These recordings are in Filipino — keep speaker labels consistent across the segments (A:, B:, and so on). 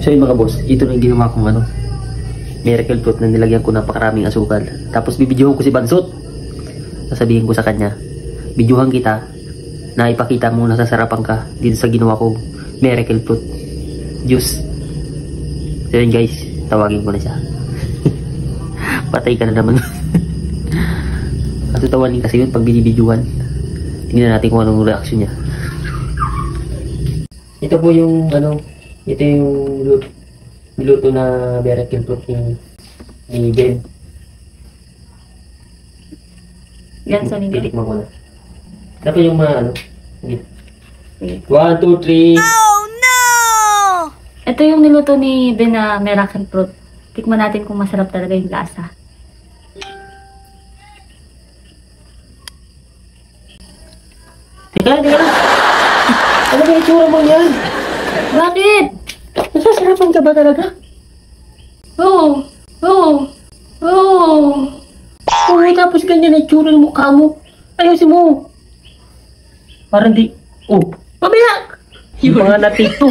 A: So yun mga boss, ito na yung ginawa kong ano, miracle fruit na nilagyan ko ng napakaraming asukal. Tapos bibidyohan ko si Bansot. Sasabihin ko sa kanya, videohan kita na ipakita mo na sasarapan ka dito sa ginawa kong miracle fruit juice. So yun guys, tawagin ko na siya. Patay ka na naman. Natutawanin kasi yun pag binibidyohan. Tingnan natin kung anong reaction niya. Ito po yung ano, ito yung niluto na miracle fruit ni Ben.
B: Yan sa ninyo.
A: Titikman ko na. Dapat yung mga ano. 1, 2, 3.
B: Oh no! Ito yung niluto ni Ben na miracle fruit. Tikman natin kung masarap talaga yung lasa.
A: Teka lang. Ano ba yung itsura mo yan?
B: Bakit?
A: Nasasarapan ka ba talaga?
B: Oo. Oo. Oo.
A: Oo, tapos ganyan na itsura ng mukha mo. Ayusin mo. Parang di... Oh, pabaya! Yung mga natito.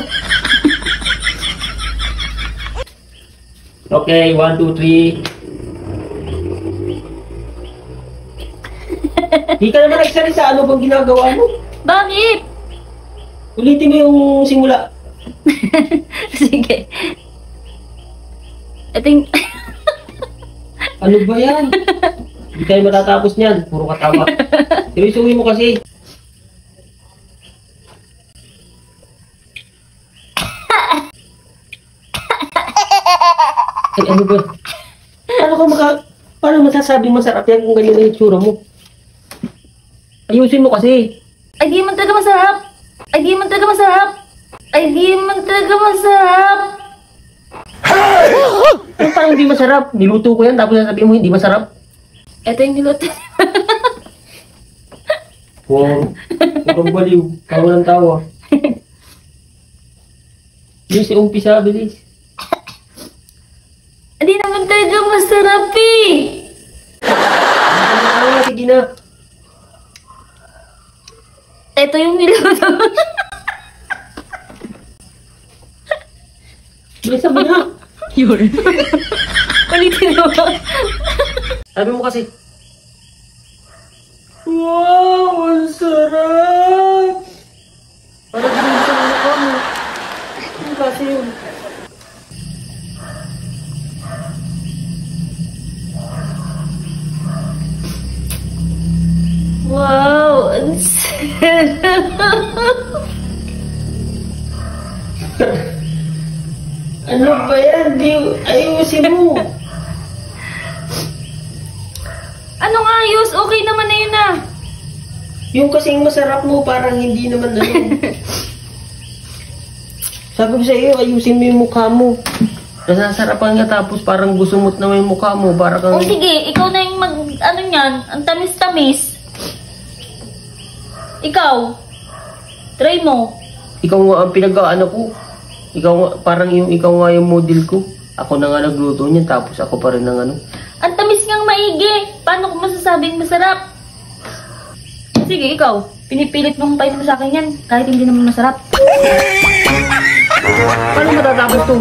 A: Okay, 1, 2, 3. Di ka naman nagsalita. Ano bang ginagawa mo?
B: Bakit?
A: Ulitin mo yung simula.
B: Sige. Ito yung...
A: Ano ba yan? Hindi tayo matatapos niyan. Puro katawa. Seryosuhin mo kasi. Ay, ano ba? Paano masasabing masarap yan kung ganyan na yung tsura mo? Ayusin mo kasi.
B: Ay, di man talaga masarap. Ay, di man talaga masarap. Ay, di man talaga masarap.
A: Ano parang hindi masarap? Niluto ko yan tapos sasabihin mo hindi masarap?
B: Ito yung niluto.
A: Wow. Parang baliw. Tawa ng tawa. Bilis, umpisa, bilis.
B: Hindi naman talaga masarap eh.
A: Sige na.
B: Ito yung niluto.
A: Bilisan mo na.
B: Yun. Palitin mo.
A: Sabi mo kasi. Wow, ang sarap! Parang ginagawa mo mukha mo. Ano kasi yun?
B: Wow, ang sarap.
A: Ano ba yan? Ayusin mo.
B: Anong ayos? Okay naman na yun ah.
A: Yung kasing masarap mo, parang hindi naman ano. Sabi ko sa iyo, ayusin mo yung mukha mo. Nasasarapan nga tapos parang gusumot naman yung mukha mo. Para kang...
B: O sige, ikaw na yung ano yan, ang tamis-tamis. Ikaw, try mo.
A: Ikaw nga ang pinag-aano ko. Ikaw nga yung model ko. Ako na nga nagluto niyan tapos ako pa rin ng ano.
B: Ang tamis niyang maigi. Paano ko masasabing masarap? Sige, ikaw. Pinipilit mong pain mo sa akin yan kahit hindi naman masarap.
A: Paano matatapos to?